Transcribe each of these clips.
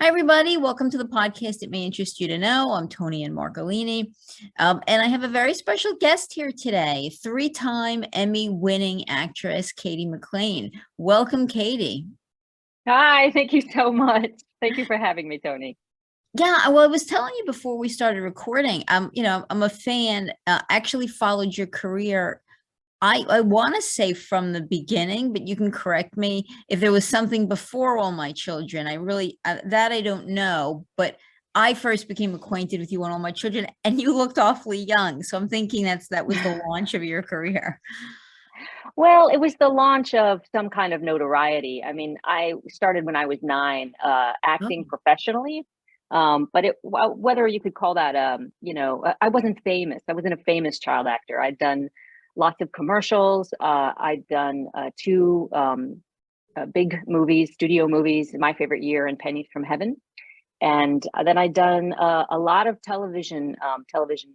Hi, everybody. Welcome to the podcast. It may interest you to know. I'm Toni Ann Marcolini, and I have a very special guest here today, three-time Emmy-winning actress, Cady McClain. Welcome, Cady. Hi, thank you so much. Thank you for having me, Toni. Yeah, well, I was telling you before we started recording, I'm a fan, actually followed your career. I want to say from the beginning, but you can correct me if there was something before All My Children. I really, that I don't know, but I first became acquainted with you on All My Children, and you looked awfully young. So I'm thinking that was the launch of your career. Well, it was the launch of some kind of notoriety. I mean, I started when I was 9, acting Oh, professionally. But whether you could call that, I wasn't famous. I wasn't a famous child actor. I'd done lots of commercials. I'd done two big movies, studio movies, My Favorite Year and Pennies from Heaven. And then I'd done a lot of television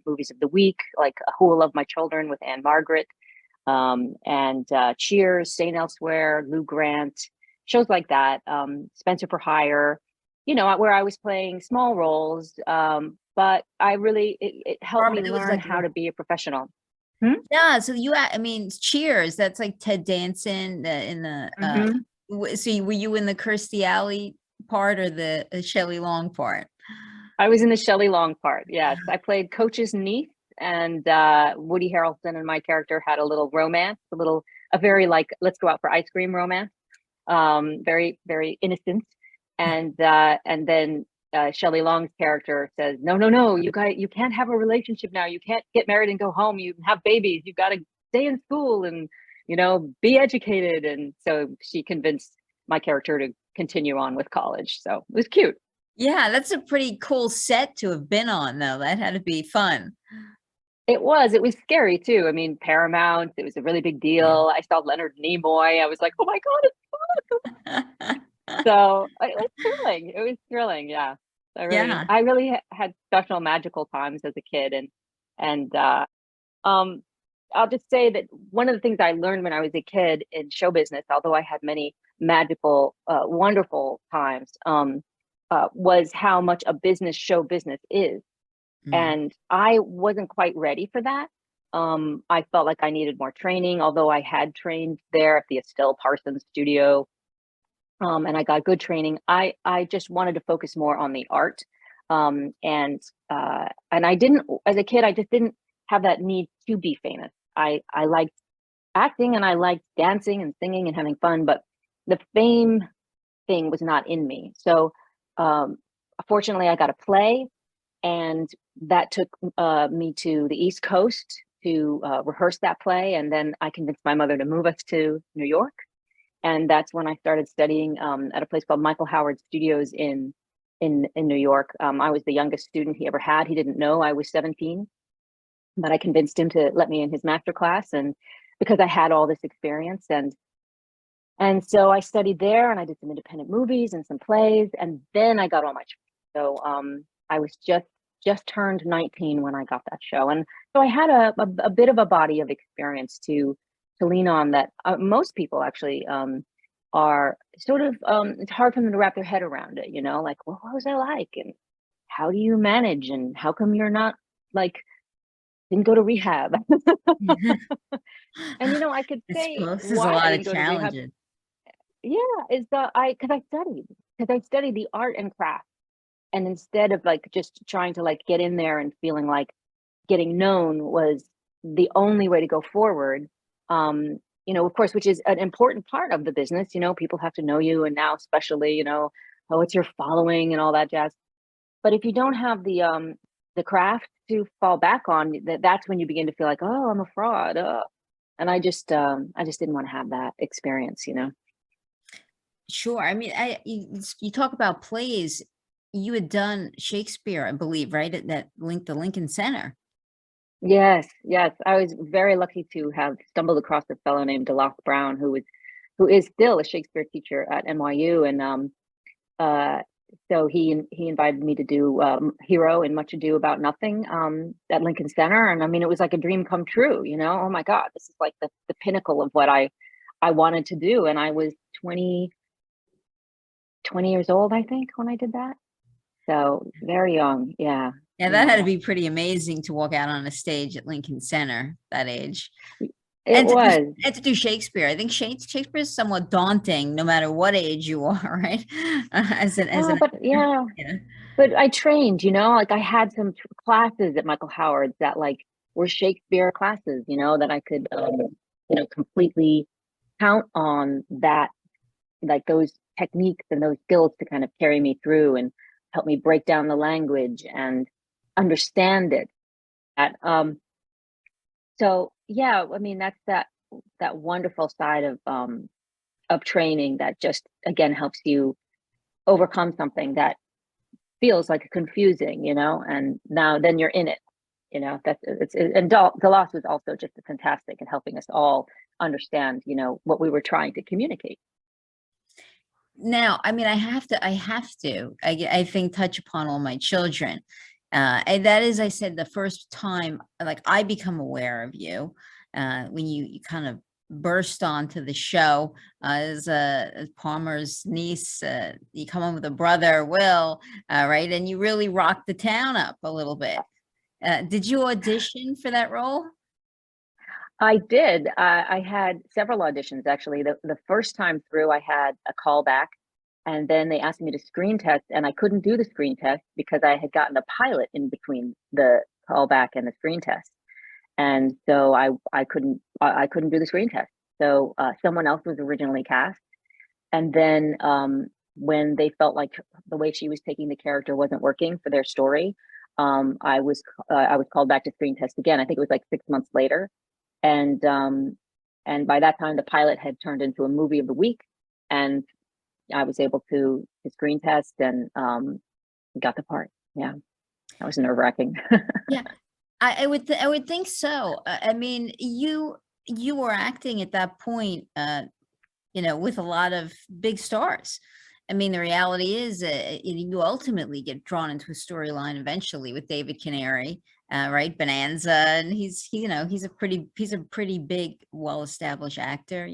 movies of the week, like Who Will Love My Children with Anne Margaret, and Cheers, Saint Elsewhere, Lou Grant, shows like that, Spencer for Hire, where I was playing small roles. But it helped me It was learn like, how to be a professional. Hmm? yeah. So I mean, Cheers. That's like Ted Danson in the. Hmm. Were you in the Kirstie Alley part or the Shelley Long part? I was in the Shelley Long part. Yes, I played Coach's niece, and Woody Harrelson and my character had a little romance, a very like let's go out for ice cream romance, very very innocent, and then Shelley Long's character says, no, no, no, you can't have a relationship now. You can't get married and go home. You have babies. You got to stay in school and be educated. And so she convinced my character to continue on with college. So it was cute. Yeah, that's a pretty cool set to have been on, though. That had to be fun. It was scary too. I mean, Paramount, it was a really big Yeah. deal. I saw Leonard Nimoy. I was like, oh my God. So it was thrilling. It was thrilling. Yeah. Yeah. I really had special magical times as a kid. And um, I'll just say that one of the things I learned when I was a kid in show business, although I had many magical, wonderful times, was how much a show business is. Mm. And I wasn't quite ready for that. I felt like I needed more training, although I had trained there at the Estelle Parsons studio, and I got good training. I just wanted to focus more on the art, and I didn't, as a kid, I just didn't have that need to be famous. I liked acting and I liked dancing and singing and having fun, but the fame thing was not in me. So, fortunately, I got a play, and that took me to the East Coast to rehearse that play, and then I convinced my mother to move us to New York, and that's when I started studying at a place called Michael Howard Studios in New York. I was the youngest student he ever had. He didn't know I was 17, but I convinced him to let me in his master class, and because I had all this experience, and so I studied there, and I did some independent movies and some plays, and then I got all my. So I was just turned 19 when I got that show, and so I had a bit of a body of experience to lean on that most people actually are sort of. It's hard for them to wrap their head around it, like, well, what was I like, and how do you manage, and how come you're not like didn't go to rehab? And I could It's say this is a why I lot of didn't go to rehab. challenges. Yeah, is the I because I studied the art and craft, and instead of like just trying to like get in there and feeling like getting known was the only way to go forward. Of course, which is an important part of the business. People have to know you, and now especially, oh, it's your following and all that jazz. But if you don't have the craft to fall back on, that's when you begin to feel like, oh, I'm a fraud. And I just didn't want to have that experience. Sure. I mean, you talk about plays. You had done Shakespeare, I believe, right? At the Lincoln Center. Yes, yes. I was very lucky to have stumbled across a fellow named DeLoss Brown, who is still a Shakespeare teacher at NYU, and uh, so he invited me to do Hero in Much Ado About Nothing at Lincoln Center, and I mean, it was like a dream come true. Oh my God, this is like the pinnacle of what I wanted to do, and I was 20 years old, I think, when I did that. So very young. Yeah. Yeah, that Yeah. had to be pretty amazing to walk out on a stage at Lincoln Center that age. It was. And to do Shakespeare. I think Shakespeare is somewhat daunting no matter what age you are, right? As Oh, an but actor. yeah, Yeah. but I trained, like I had some classes at Michael Howard's that like were Shakespeare classes, that I could, completely count on that, like those techniques and those skills to kind of carry me through and help me break down the language and understand it. That, so yeah, I mean, that's that wonderful side of training that just again helps you overcome something that feels like confusing, and now then you're in it, that's and Delos was also just fantastic in helping us all understand, what we were trying to communicate. Now, I mean, I think touch upon all my children. And that is, I said, the first time like I become aware of you, when you kind of burst onto the show as Palmer's niece. You come on with a brother, Will, right? And you really rocked the town up a little bit. Did you audition for that role? I did. I had several auditions actually. The first time through, I had a callback, and then they asked me to screen test, and I couldn't do the screen test because I had gotten a pilot in between the callback and the screen test, and so I couldn't do the screen test. So someone else was originally cast, and then when they felt like the way she was taking the character wasn't working for their story, I was called back to screen test again. I think it was like 6 months later, and by that time the pilot had turned into a movie of the week, and I was able to screen test and got the part. Yeah, that was nerve-wracking. Yeah, I would think so. I mean, you were acting at that point, with a lot of big stars. I mean, the reality is, you ultimately get drawn into a storyline eventually with David Canary, right? Bonanza, and he's a pretty big, well-established actor.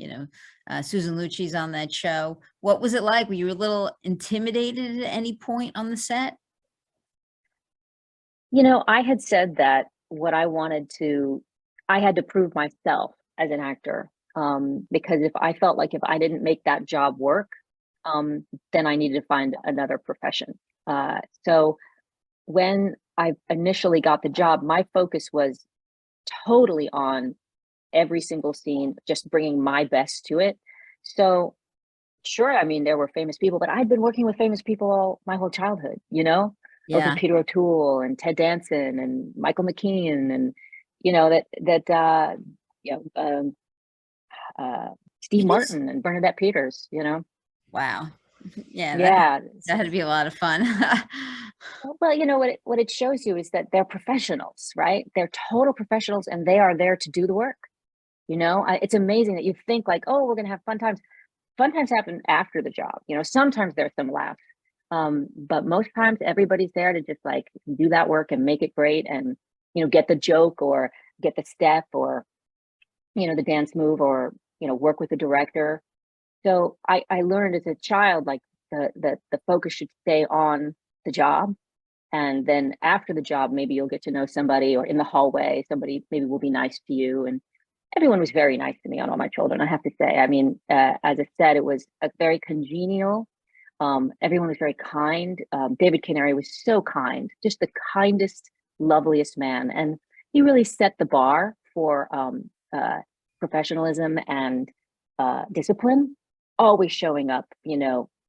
Susan Lucci's on that show. What was it like? Were you a little intimidated at any point on the set? I had said that I had to prove myself as an actor, because if I felt like if I didn't make that job work, then I needed to find another profession. So when I initially got the job, my focus was totally on every single scene, just bringing my best to it. So sure, I mean, there were famous people, but I'd been working with famous people all my whole childhood, worked with Yeah. Peter O'Toole and Ted Danson and Michael McKean and, you know, um, Steve You just Martin and Bernadette Peters, Wow. Yeah, Yeah. that had to be a lot of fun. Well, what it shows you is that they're professionals, right? They're total professionals and they are there to do the work. It's amazing that you think like, oh, we're going to have fun times. Fun times happen after the job. Sometimes there's some laughs. But most times everybody's there to just like do that work and make it great and, get the joke or get the step or, the dance move or, work with the director. So I learned as a child, like the focus should stay on the job. And then after the job, maybe you'll get to know somebody or in the hallway, somebody maybe will be nice to you. And everyone was very nice to me on all my children, I have to say. I mean, as I said, it was a very congenial. Everyone was very kind. David Canary was so kind, just the kindest, loveliest man. And he really set the bar for professionalism and discipline, always showing up,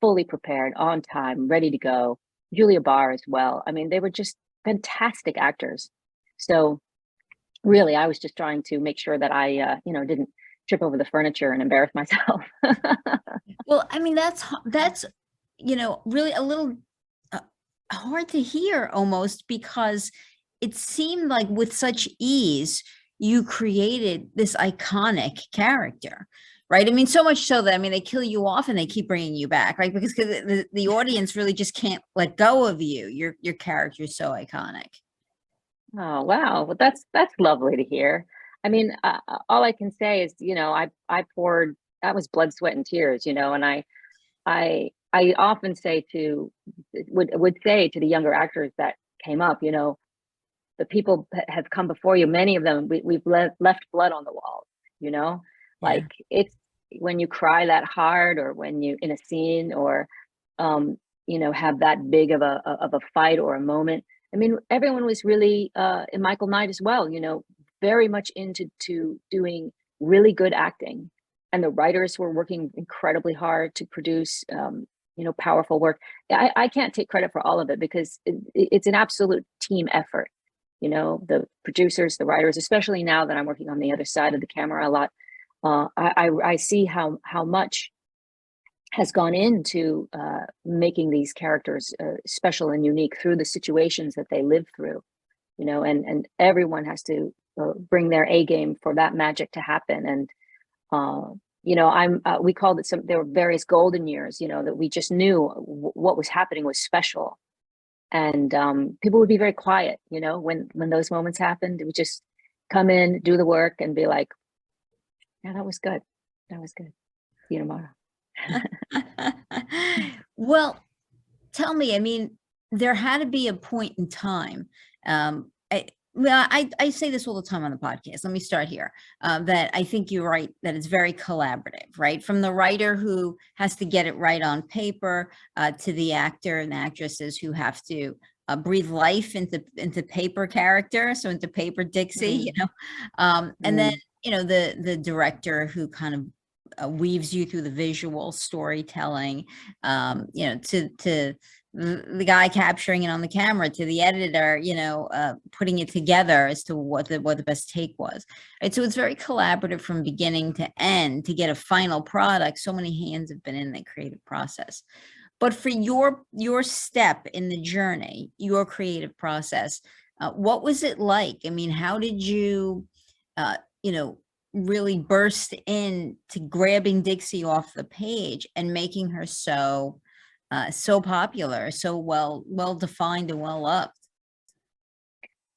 fully prepared, on time, ready to go. Julia Barr as well. I mean, they were just fantastic actors. So really, I was just trying to make sure that I, didn't trip over the furniture and embarrass myself. Well, I mean, that's really a little hard to hear almost because it seemed like with such ease you created this iconic character, right? I mean, so much so that, I mean, they kill you off and they keep bringing you back, right? Because the audience really just can't let go of you. Your character is so iconic. Oh, wow. Well, that's lovely to hear. I mean, all I can say is, I poured, that was blood, sweat, and tears, and I I often say would say to the younger actors that came up, you know, the people that have come before you, many of them, we've left blood on the walls, you know, Yeah. like it's when you cry that hard, or when you in a scene, or you know, have that big of a fight or a moment. I mean, everyone was really and Michael Knight as well, you know, very much into doing really good acting. And the writers were working incredibly hard to produce you know, powerful work. I can't take credit for all of it, because it's an absolute team effort. You know, the producers, the writers, especially now that I'm working on the other side of the camera a lot, I see how much has gone into making these characters special and unique through the situations that they live through. You know, and everyone has to bring their A game for that magic to happen. And you know, we called it there were various golden years. You know, that we just knew what was happening was special. And people would be very quiet, you know, when those moments happened. It would just come in, do the work, and be like, yeah, that was good, that was good, see you tomorrow. Well, tell me, I mean, there had to be a point in time. Well, I say this all the time on the podcast. Let me start here. That I think you're right, that it's very collaborative, right? From the writer who has to get it right on paper, to the actor and actresses who have to breathe life into paper character, so into paper Dixie, you know, and then, you know, the director who kind of weaves you through the visual storytelling, you know, to the guy capturing it on the camera, to the editor, you know, putting it together as to what the best take was. Right. So it's very collaborative from beginning to end to get a final product. So many hands have been in the creative process. But for your step in the journey, your creative process, what was it like? I mean, how did you, you know, really burst into grabbing Dixie off the page and making her so so popular, so well defined and well loved?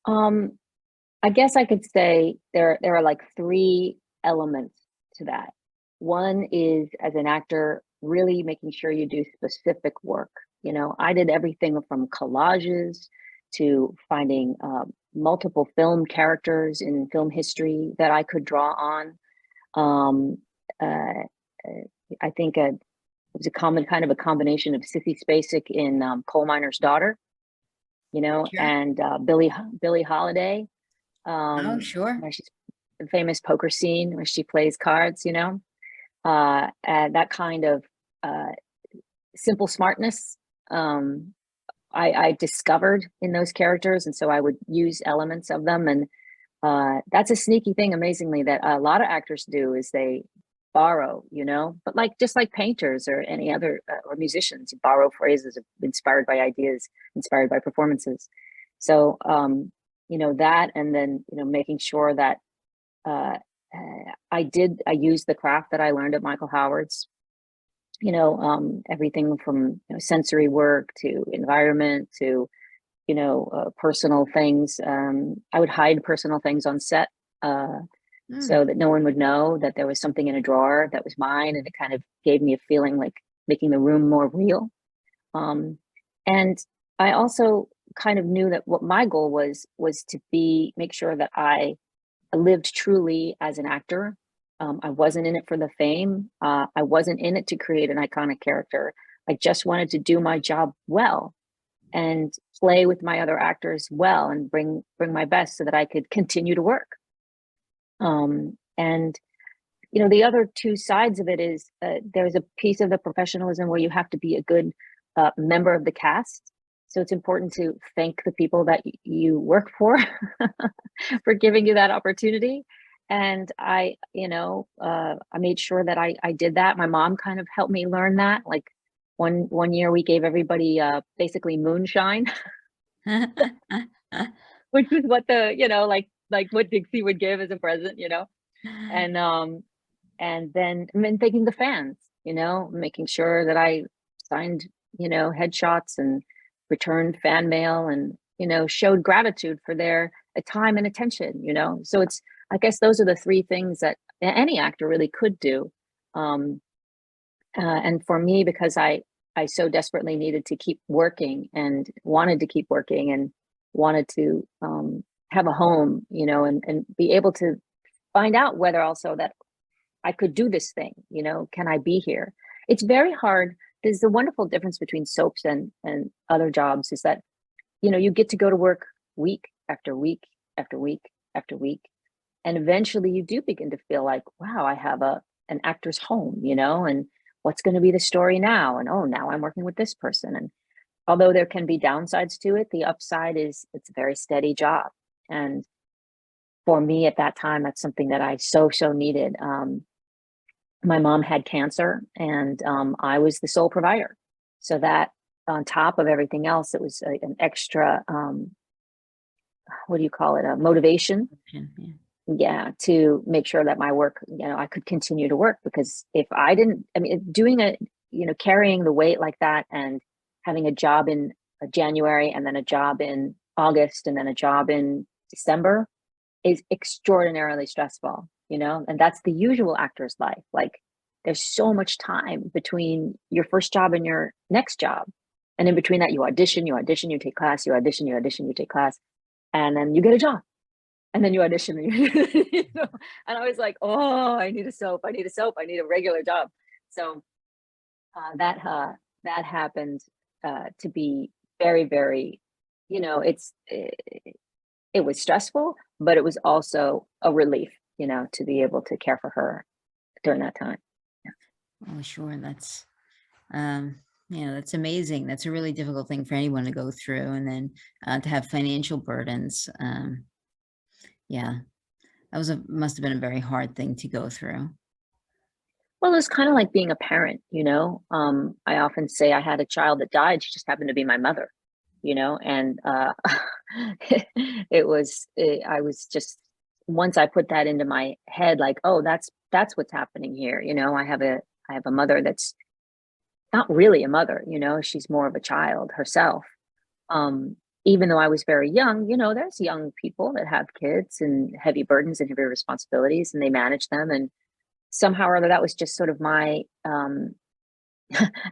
I guess I could say there are like three elements to that. One is, as an actor, really making sure you do specific work. You know, I did everything from collages to finding multiple film characters in film history that I could draw on. Um, uh, I think it was a kind of a combination of Sissy Spacek in Coal Miner's Daughter, you know, Sure. and Billie Holiday, Oh, sure. where she's the famous poker scene where she plays cards, you know, and that kind of uh, simple smartness. I discovered in those characters, and so I would use elements of them. And that's a sneaky thing, amazingly, that a lot of actors do, is they borrow, you know, but like just like painters or any other or musicians, you borrow phrases inspired by ideas, inspired by performances. So you know, that, and then, you know, making sure that uh, I used the craft that I learned at Michael Howard's, you know, everything from, you know, sensory work to environment to, you know, personal things. I would hide personal things on set Mm. so that no one would know that there was something in a drawer that was mine, and it kind of gave me a feeling like making the room more real. And I also kind of knew that what my goal was to make sure that I lived truly as an actor. I wasn't in it for the fame. I wasn't in it to create an iconic character. I just wanted to do my job well and play with my other actors well and bring my best so that I could continue to work. And you know, the other two sides of it is there's a piece of the professionalism where you have to be a good member of the cast. So it's important to thank the people that you work for for giving you that opportunity. And I, you know, I made sure that I did that. My mom kind of helped me learn that. Like one year we gave everybody basically moonshine, which was what the, you know, like what Dixie would give as a present, you know. And then thanking the fans, you know, making sure that I signed, you know, headshots and returned fan mail, and, you know, showed gratitude for their time and attention, you know. So it's, I guess those are the three things that any actor really could do. And for me, because I so desperately needed to keep working and wanted to keep working and wanted to have a home, you know, and be able to find out whether also that I could do this thing, you know, can I be here? It's very hard. There's a wonderful difference between soaps and other jobs is that, you know, you get to go to work week after week after week after week. And eventually you do begin to feel like, wow, I have an actor's home, you know, and what's going to be the story now? And oh, now I'm working with this person. And although there can be downsides to it, the upside is it's a very steady job. And for me at that time, that's something that I so needed. My mom had cancer and I was the sole provider. So that on top of everything else, it was an extra, what do you call it? A motivation. Yeah, to make sure that my work, you know, I could continue to work because if I didn't, I mean, doing a, you know, carrying the weight like that and having a job in January and then a job in August and then a job in December is extraordinarily stressful, you know, and that's the usual actor's life. Like there's so much time between your first job and your next job. And in between that, you audition, you take class, you audition, you take class, and then you get a job. And then you audition, you know? And I was like, oh, I need a soap. I need a regular job. So that happened to be very, you know, it was stressful, but it was also a relief, you know, to be able to care for her during that time. Oh, sure. That's, you know, that's amazing. That's a really difficult thing for anyone to go through. And then to have financial burdens. Yeah, that was must have been a very hard thing to go through. Well, it's kind of like being a parent, you know. I often say I had a child that died. She just happened to be my mother, you know, and I was just, once I put that into my head, like, oh, that's what's happening here. You know, I have a mother that's not really a mother, you know, she's more of a child herself. Even though I was very young, you know, there's young people that have kids and heavy burdens and heavy responsibilities and they manage them. And somehow or other, that was just sort of my,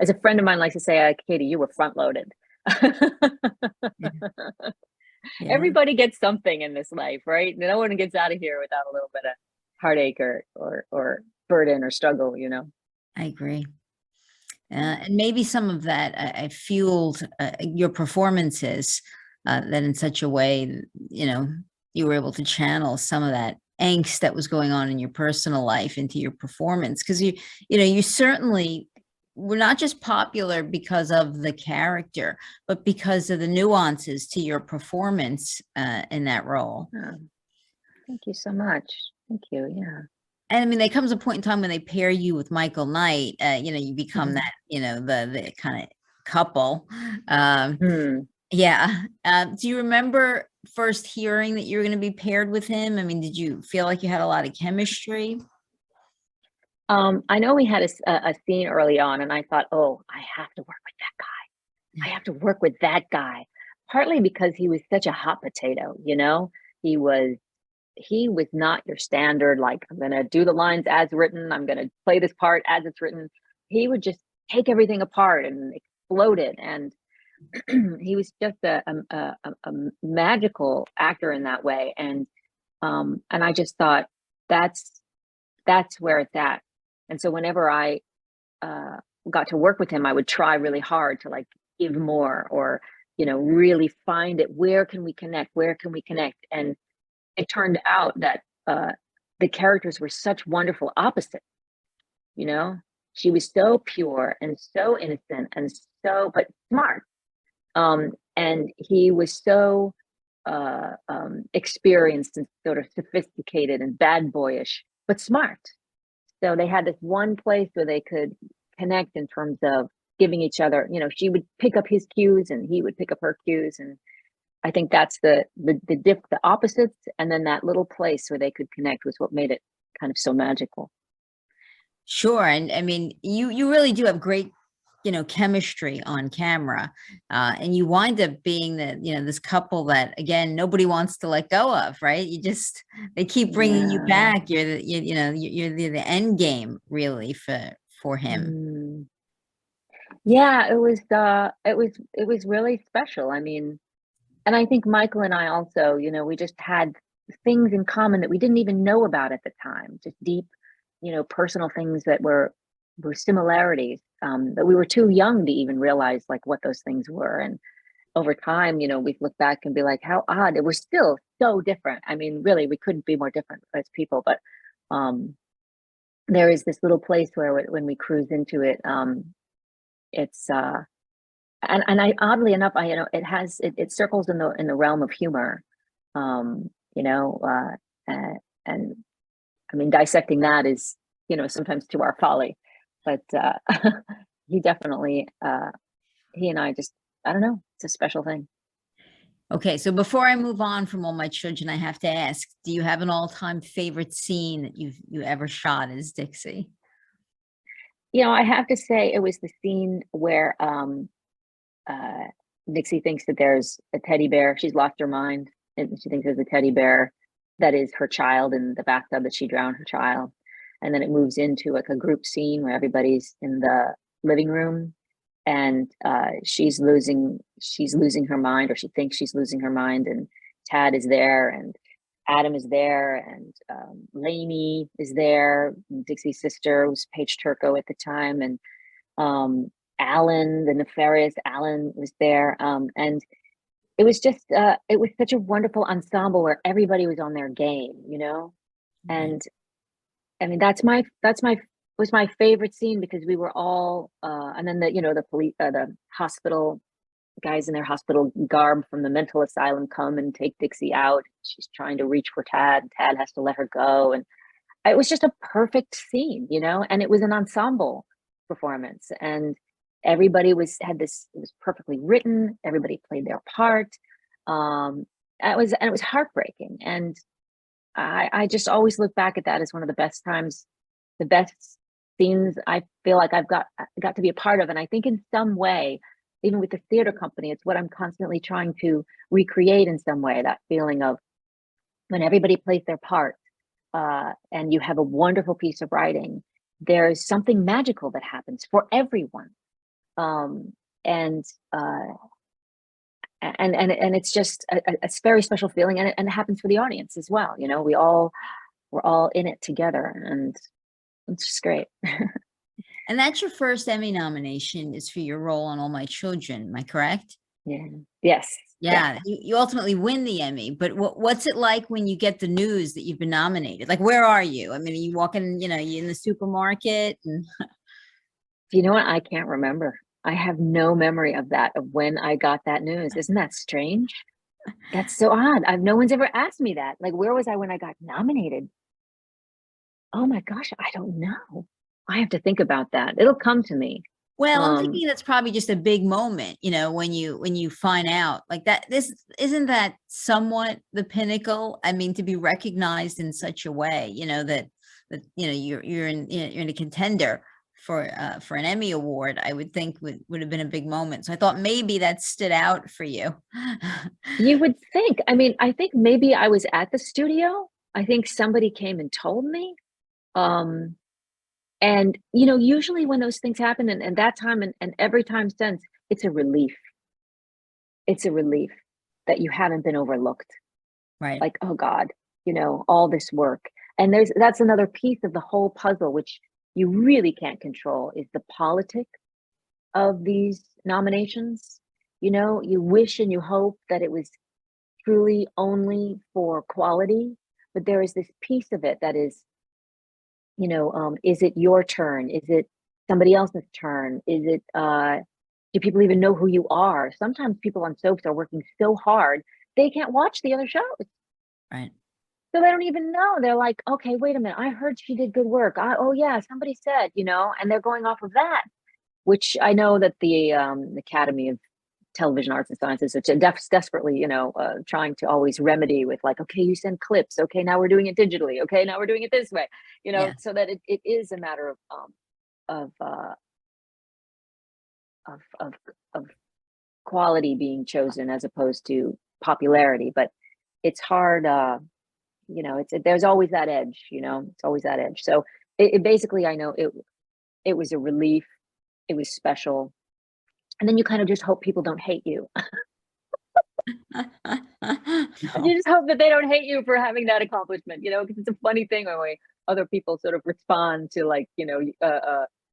as a friend of mine likes to say, Cady, you were front loaded. Yeah. Yeah. Everybody gets something in this life, right? No one gets out of here without a little bit of heartache or burden or struggle, you know? I agree. And maybe some of that fueled your performances that in such a way, you know, you were able to channel some of that angst that was going on in your personal life into your performance. Because you know, you certainly were not just popular because of the character, but because of the nuances to your performance in that role. Oh, thank you so much. Thank you. Yeah. And I mean, there comes a point in time when they pair you with Michael Knight, you know, you become that, you know, the kind of couple. Yeah. Do you remember first hearing that you were going to be paired with him? I mean, did you feel like you had a lot of chemistry? I know we had a scene early on and I thought, oh, I have to work with that guy. I have to work with that guy. Partly because he was such a hot potato, you know, he was not your standard, like, I'm going to do the lines as written. I'm going to play this part as it's written. He would just take everything apart and explode it. And he was just a magical actor in that way. And I just thought that's where it's at. And so whenever I got to work with him, I would try really hard to like give more or, you know, really find it. Where can we connect? Where can we connect? And it turned out that the characters were such wonderful opposites. You know, she was so pure and so innocent and so, but smart. And he was so experienced and sort of sophisticated and bad boyish, but smart. So they had this one place where they could connect in terms of giving each other, you know, she would pick up his cues and he would pick up her cues. And I think that's the opposites. And then that little place where they could connect was what made it kind of so magical. Sure. And I mean, you really do have great, you know, chemistry on camera. And you wind up being you know, this couple that, again, nobody wants to let go of, right? They keep bringing you back. You're you know, you're the end game really for him. Yeah, it was really special. I mean, and I think Michael and I also, we just had things in common that we didn't even know about at the time, just deep, personal things that were similarities, that we were too young to even realize like what those things were. And over time, we've looked back and be like, how odd. It was still so different. I mean, really, we couldn't be more different as people, but um there is this little place where when we cruise into it, it's and I, oddly enough, it circles in the realm of humor, um and I mean, dissecting that is, sometimes to our folly, but he definitely, he and I just, I don't know, it's a special thing. Okay, so before I move on from All My Children, I have to ask, do you have an all-time favorite scene that you ever shot as Dixie? I have to say it was the scene where uh Dixie thinks that there's a teddy bear. She's lost her mind, and she thinks there's a teddy bear that is her child in the bathtub, that she drowned her child. And then it moves into like a group scene where everybody's in the living room, and she's losing her mind, or she thinks she's losing her mind, and Tad is there, and Adam is there, and Lainey is there, Dixie's sister, was Paige Turco at the time, and Alan, the nefarious Alan, was there, and it was just it was such a wonderful ensemble where everybody was on their game, Right. and I mean, that's my was my favorite scene, because we were all, and then the police, the hospital guys in their hospital garb from the mental asylum come and take Dixie out. She's trying to reach for Tad. Tad has to let her go, and it was just a perfect scene, and it was an ensemble performance, and everybody had this. It was perfectly written. Everybody played their part. It was heartbreaking, and I just always look back at that as one of the best times, the best scenes I feel like got to be a part of. And I think in some way, even with the theater company, it's what I'm constantly trying to recreate in some way, that feeling of when everybody plays their part, and you have a wonderful piece of writing, there's something magical that happens for everyone. Um, and and it's just a very special feeling, and it happens for the audience as well. We're all in it together, and it's just great. And that's your first Emmy nomination is for your role on All My Children, am I correct? Yeah. Yes. Yes. Yeah, you ultimately win the Emmy, but what's it like when you get the news that you've been nominated? Like, where are you? I mean, are you walking, you in the supermarket? And You know what? I can't remember. I have no memory of that, of when I got that news. Isn't that strange? That's so odd. No one's ever asked me that. Like, where was I when I got nominated? Oh my gosh, I don't know. I have to think about that. It'll come to me. well, I'm Um, thinking that's probably just a big moment, when you find out like that. This isn't that somewhat the pinnacle. I mean, to be recognized in such a way, that you're in a contender for an Emmy Award. I would think would have been a big moment. So I thought maybe that stood out for you. you would think. I mean, I think maybe I was at the studio. I think somebody came and told me. Um, and usually when those things happen, and that time, and every time since, it's a relief. It's a relief that you haven't been overlooked. Right. Like, oh God, all this work. And that's another piece of the whole puzzle, which you really can't control, is the politics of these nominations. You wish and you hope that it was truly only for quality, but there is this piece of it that is, is it your turn? Is it somebody else's turn? Is it, do people even know who you are? Sometimes people on soaps are working so hard, they can't watch the other shows. Right. So they don't even know. They're like, okay, wait a minute. I heard she did good work. Oh yeah, somebody said, and they're going off of that, which I know that the Academy of Television Arts and Sciences are desperately, trying to always remedy with like, okay, you send clips. Okay, now we're doing it digitally. Okay, now we're doing it this way, Yes. so that it is a matter of, of, of, of quality being chosen as opposed to popularity. But it's hard, there's always that edge, it's always that edge. So it basically, I know it was a relief. It was special. And then you kind of just hope people don't hate you. No. You just hope that they don't hate you for having that accomplishment, because it's a funny thing when other people sort of respond to like, an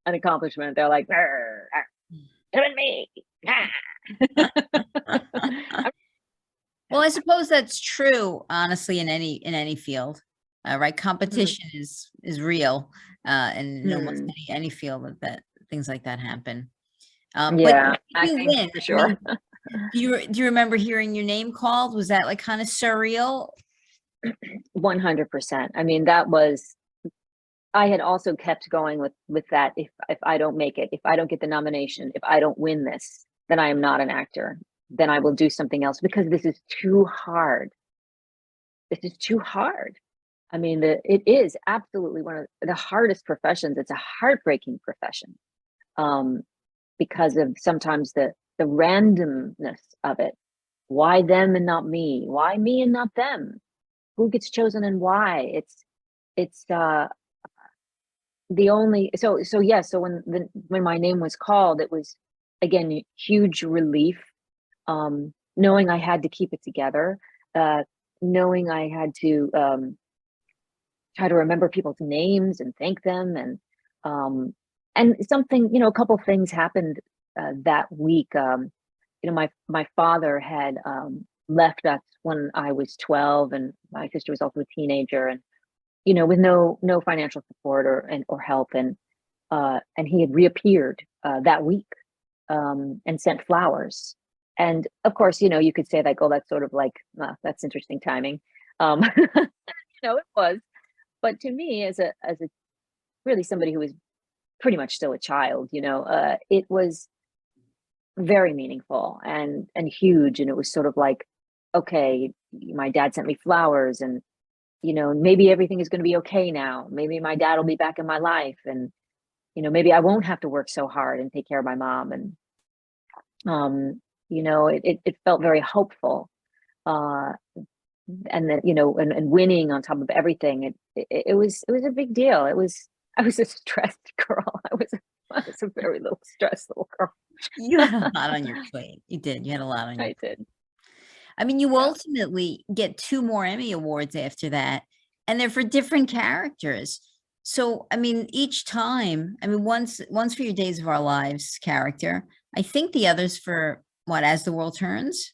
accomplishment. They're like, "Arr, arr, it was me." Well, I suppose that's true, honestly, in any field, right? Competition is real, and in almost Hmm. any field that things like that happen. But Yeah, you acting win. for I mean, sure. do you remember hearing your name called? Was that like kind of surreal? 100%. I mean, I had also kept going with that. If I don't make it, if I don't get the nomination, if I don't win this, then I am not an actor. Then I will do something else because this is too hard. This is too hard. I mean, it is absolutely one of the hardest professions. It's a heartbreaking profession, um, because of sometimes the randomness of it. Why them and not me? Why me and not them? Who gets chosen and why? It's the only so yeah. So when my name was called, it was again huge relief, knowing I had to keep it together, uh, knowing I had to try to remember people's names and thank them, and something, a couple things happened that week. My father had left us when I was 12, and my sister was also a teenager, and with no financial support or help, and he had reappeared that week, and sent flowers. And of course, you could say like, oh, that's sort of like, that's interesting timing. It was, but to me, as a really somebody who was pretty much still a child, it was very meaningful and huge. And it was sort of like, okay, my dad sent me flowers, and maybe everything is going to be okay now. Maybe my dad will be back in my life, and maybe I won't have to work so hard and take care of my mom. And it felt very hopeful. Uh, and then and winning on top of everything, it was a big deal. I was a stressed girl. I was a very little stressed little girl. You had a lot on your plate. You did. You had a lot on your I did. I mean, you Yeah. ultimately get 2 more Emmy Awards after that, and they're for different characters. So, I mean, each time, I mean, one's for your Days of Our Lives character. I think the other's for what, As the World Turns?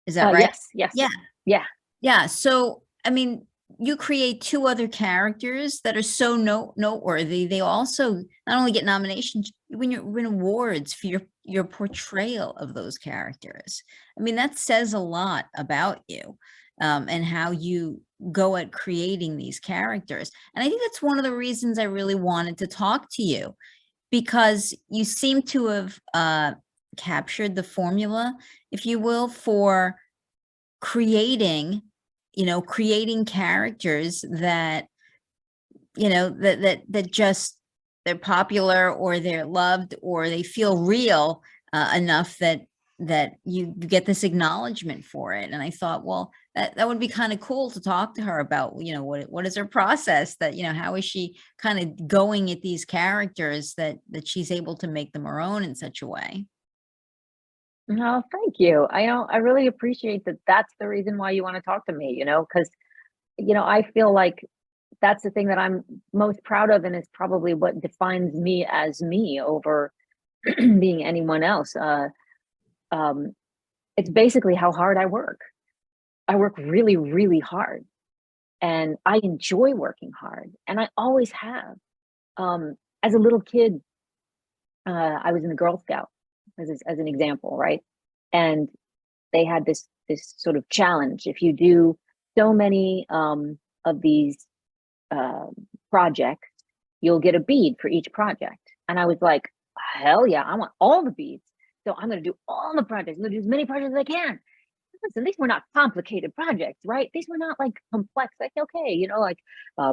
Is that right? Yes, yes. Yeah. Yeah. Yeah. So, I mean, you create 2 other characters that are so noteworthy. They also not only get nominations, you win awards for your portrayal of those characters. I mean, that says a lot about you, and how you go at creating these characters. And I think that's one of the reasons I really wanted to talk to you, because you seem to have captured the formula, if you will, for creating characters that just they're popular, or they're loved, or they feel real enough that you get this acknowledgement for it. And I thought, well, that would be kind of cool to talk to her about, what is her process, that how is she kind of going at these characters that she's able to make them her own in such a way. No, thank you. I really appreciate that. That's the reason why you want to talk to me, because I feel like that's the thing that I'm most proud of, and it's probably what defines me as me over being anyone else. Um, it's basically how hard I work. I work really, really hard, and I enjoy working hard, and I always have. As a little kid, I was in the Girl Scout as an example, right? And they had this sort of challenge. If you do so many of these uh, projects, you'll get a bead for each project. And I was like, hell yeah, I want all the beads. So I'm going to do all the projects. I'm going to do as many projects as I can. Listen, these were not complicated projects, right? These were not like complex. Like, okay, like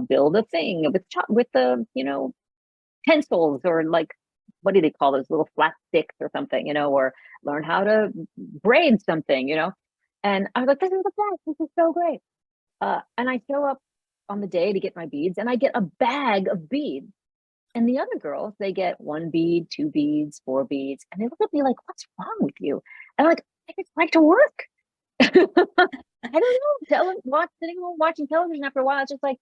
build a thing with the pencils, or like, what do they call those little flat sticks or something, or learn how to braid something, And I was like, this is the best. This is so great. And I show up on the day to get my beads, and I get a bag of beads. And the other girls, they get 1 bead, 2 beads, 4 beads, and they look at me like, "What's wrong with you?" And I'm like, "I just like to work." I don't know. Sitting home watching television after a while, it's just like,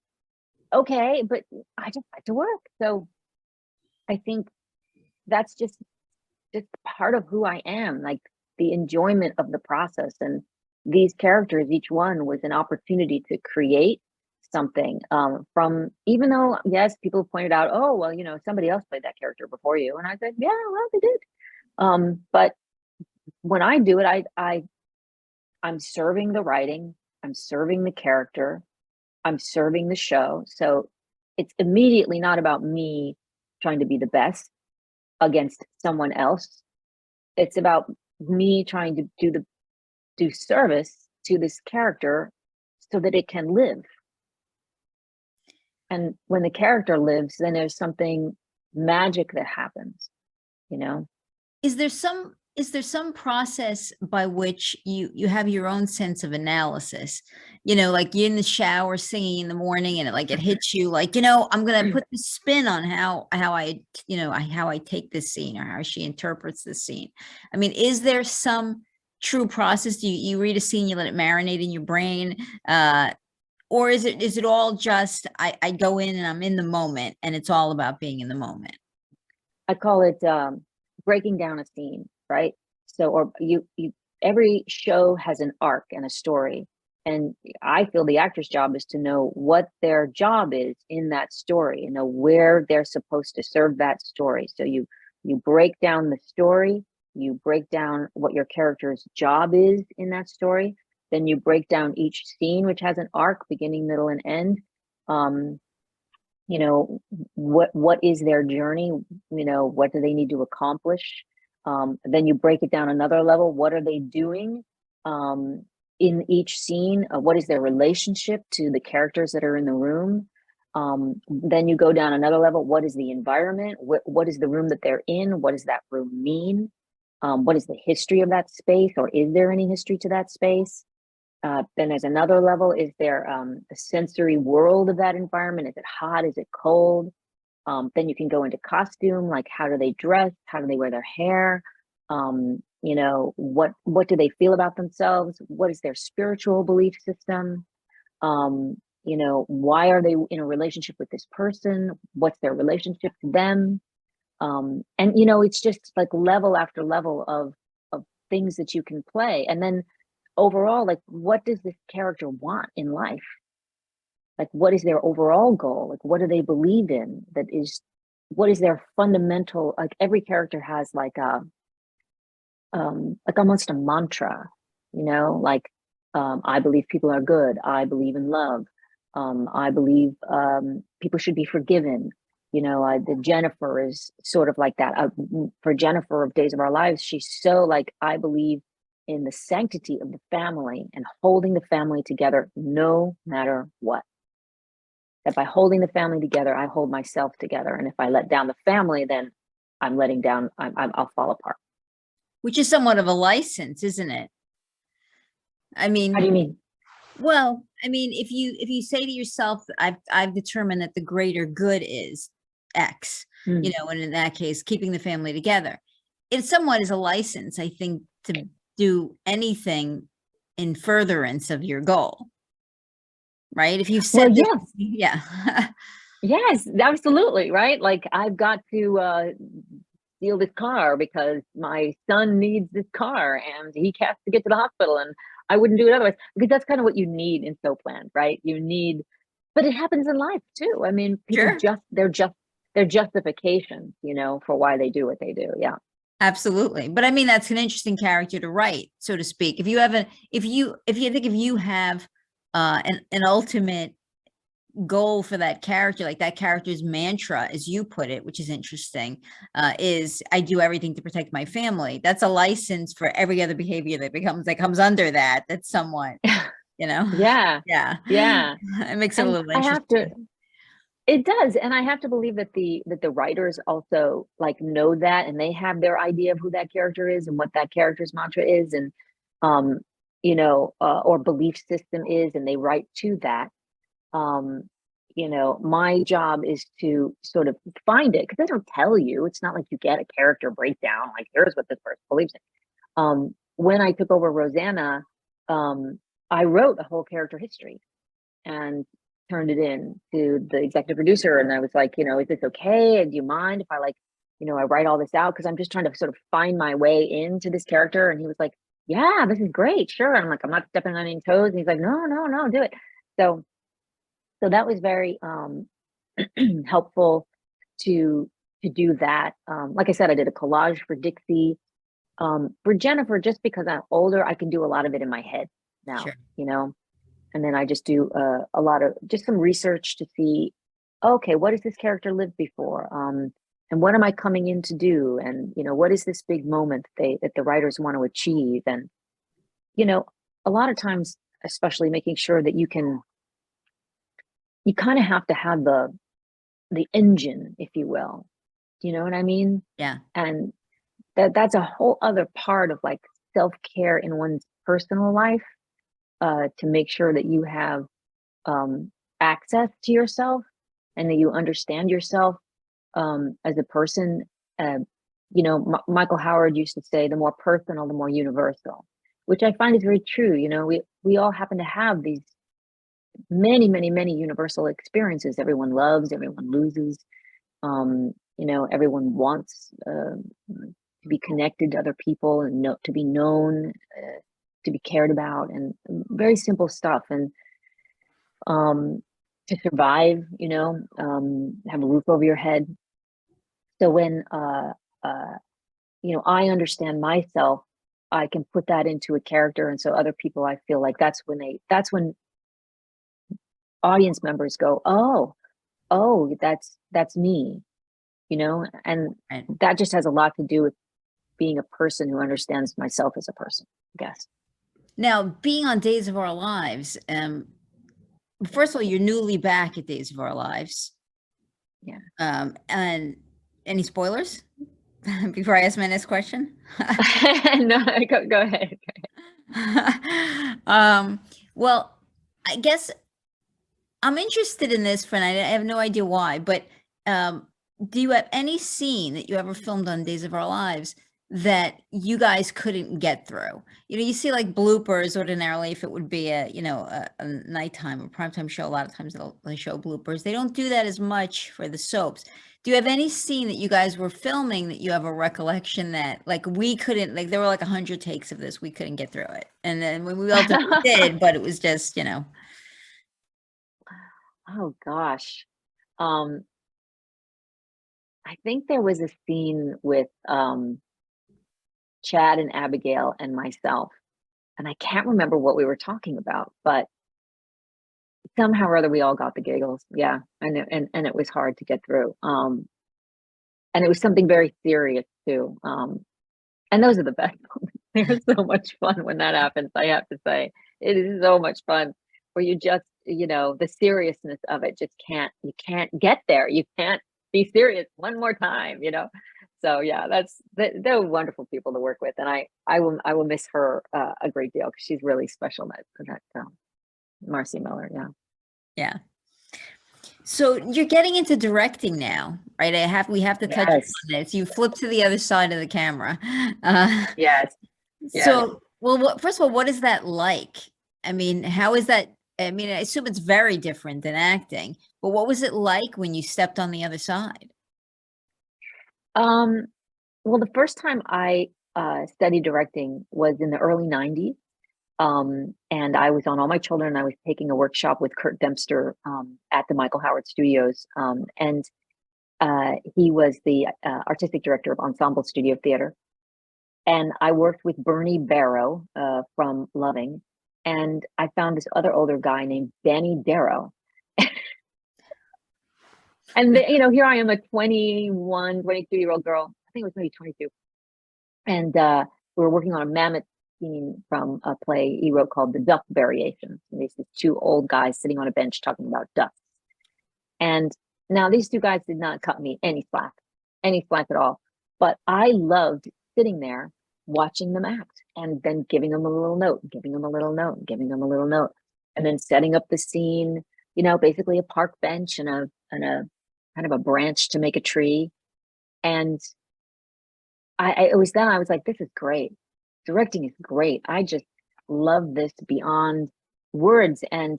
okay, but I just like to work. So I think that's just part of who I am, like the enjoyment of the process. And these characters, each one was an opportunity to create something from, even though, yes, people pointed out, oh, well, somebody else played that character before you. And I said, yeah, well, they did. But when I do it, I'm serving the writing, I'm serving the character, I'm serving the show. So it's immediately not about me trying to be the best against someone else. It's about me trying to do service to this character so that it can live. And when the character lives, then there's something magic that happens, you know? Is there some process by which you have your own sense of analysis? Like you're in the shower singing in the morning and it hits you like, I'm going to put the spin on how I take this scene or how she interprets this scene. I mean, is there some true process? Do you read a scene, you let it marinate in your brain? Or is it all just, I go in and I'm in the moment and it's all about being in the moment? I call it breaking down a scene, right? So, or every show has an arc and a story. And I feel the actor's job is to know what their job is in that story, where they're supposed to serve that story. So you break down the story, you break down what your character's job is in that story. Then you break down each scene, which has an arc, beginning, middle, and end. What is their journey? What do they need to accomplish? Then you break it down another level. What are they doing in each scene? What is their relationship to the characters that are in the room? Then you go down another level. What is the environment? What is the room that they're in? What does that room mean? What is the history of that space, or is there any history to that space? Then there's another level. Is there the sensory world of that environment? Is it hot? Is it cold? Then you can go into costume, like how do they dress? How do they wear their hair? What do they feel about themselves? What is their spiritual belief system? Why are they in a relationship with this person? What's their relationship to them? It's just like level after level of things that you can play. And then overall, like, what does this character want in life? Like, what is their overall goal? Like, what do they believe in? What is their fundamental, like every character has like almost a mantra, I believe people are good. I believe in love. I believe people should be forgiven. The Jennifer is sort of like that. For Jennifer of Days of Our Lives, she's so like, I believe in the sanctity of the family and holding the family together no matter what. That by holding the family together, I hold myself together. And if I let down the family, then I'm letting down, I'll fall apart. Which is somewhat of a license, isn't it? I mean, how do you mean? Well, I mean, if you say to yourself, I've determined that the greater good is X, and in that case, keeping the family together, it somewhat is a license, I think, to do anything in furtherance of your goal, right? If you've said, well, yeah. Yes, absolutely, right? Like, I've got to steal this car because my son needs this car and he has to get to the hospital, and I wouldn't do it otherwise, because that's kind of what you need in So Planned, right? But it happens in life too. I mean, people Sure. they're justifications, for why they do what they do. Yeah. Absolutely. But I mean, that's an interesting character to write, so to speak. If you have an ultimate goal for that character, like that character's mantra, as you put it, which is interesting, is I do everything to protect my family. That's a license for every other behavior that comes under that. That's somewhat, Yeah. yeah. It makes it a And little I have interesting. to, it does. And I have to believe that the writers also like know that, and they have their idea of who that character is and what that character's mantra is, and or belief system is, and they write to that. you know, my job is to sort of find it, because they don't tell you. It's not like you get a character breakdown, like here's what this person believes in. When I took over Rosanna, I wrote a whole character history and turned it in to the executive producer. And I was like, you know, is this okay? And do you mind if I, like, you know, I write all this out? Because I'm just trying to sort of find my way into this character. And he was like, yeah, this is great. Sure. And I'm like, I'm not stepping on any toes. And he's like, no, no, no, do it. So that was very helpful to do that. Like I said, I did a collage for Dixie. For Jennifer, just because I'm older, I can do a lot of it in my head now, Sure. you know, and then I just do a lot of just some research to see, okay, what has this character lived before? And what am I coming in to do? And, you know, what is this big moment that the writers want to achieve? And, you know, a lot of times, especially making sure that you kind of have to have the engine, if you will. Do you know what I mean? Yeah. And that's a whole other part of like self-care in one's personal life, to make sure that you have access to yourself and that you understand yourself as a person. You know, Michael Howard used to say, the more personal, the more universal, which I find is very true. You know, we all happen to have these many, many, many universal experiences. Everyone loves, everyone loses. You know, everyone wants to be connected to other people and to be known, to be cared about, and very simple stuff. And to survive, you know, have a roof over your head. So when you know, I understand myself, I can put that into a character, and so other people, I feel like that's when audience members go, oh, that's me, you know, and Right. that just has a lot to do with being a person who understands myself as a person, I guess. Now, being on Days of Our Lives, first of all, you're newly back at Days of Our Lives. Yeah. And any spoilers before I ask my next question? No, go ahead. Well, I guess I'm interested in this, friend. I have no idea why, but do you have any scene that you ever filmed on Days of Our Lives that you guys couldn't get through? You know, you see like bloopers ordinarily if it would be a, you know, a nighttime or primetime show. A lot of times they show bloopers. They don't do that as much for the soaps. Do you have any scene that you guys were filming that you have a recollection that like we couldn't, like there were like 100 takes of this, we couldn't get through it, and then when we ultimately did, but it was just, you know. Oh gosh. Um, I think there was a scene with Chad and Abigail and myself, and I can't remember what we were talking about, but somehow or other we all got the giggles. Yeah, and it was hard to get through. And it was something very serious too. And those are the best moments. They're so much fun when that happens. I have to say, it is so much fun. Where you just, you know, the seriousness of it just you can't get there. You can't be serious one more time, you know. So yeah, they're wonderful people to work with, and I will miss her a great deal because she's really special. That Marcy Miller, yeah. Yeah. So you're getting into directing now, right? We have to touch Yes, on this. You flip to the other side of the camera. Uh, yes, yes. so, well, first of all, what is that like? I mean, how is that? I mean, I assume it's very different than acting, but what was it like when you stepped on the other side? Well, the first time I studied directing was in the early 90s. And I was on All My Children. I was taking a workshop with Kurt Dempster at the Michael Howard Studios. And he was the artistic director of Ensemble Studio Theater. And I worked with Bernie Barrow from Loving. And I found this other older guy named Danny Darrow. And, you know, here I am, a 21, 22-year-old girl. I think it was maybe 22. And we were working on a Mammoth scene from a play he wrote called The Duck Variations. And these two old guys sitting on a bench talking about ducks. And now these two guys did not cut me any slack at all. But I loved sitting there watching them act and then giving them a little note, giving them a little note, giving them a little note, and then setting up the scene. basically a park bench and a kind of a branch to make a tree. And it was then I was like, this is great. Directing is great. I just love this beyond words. And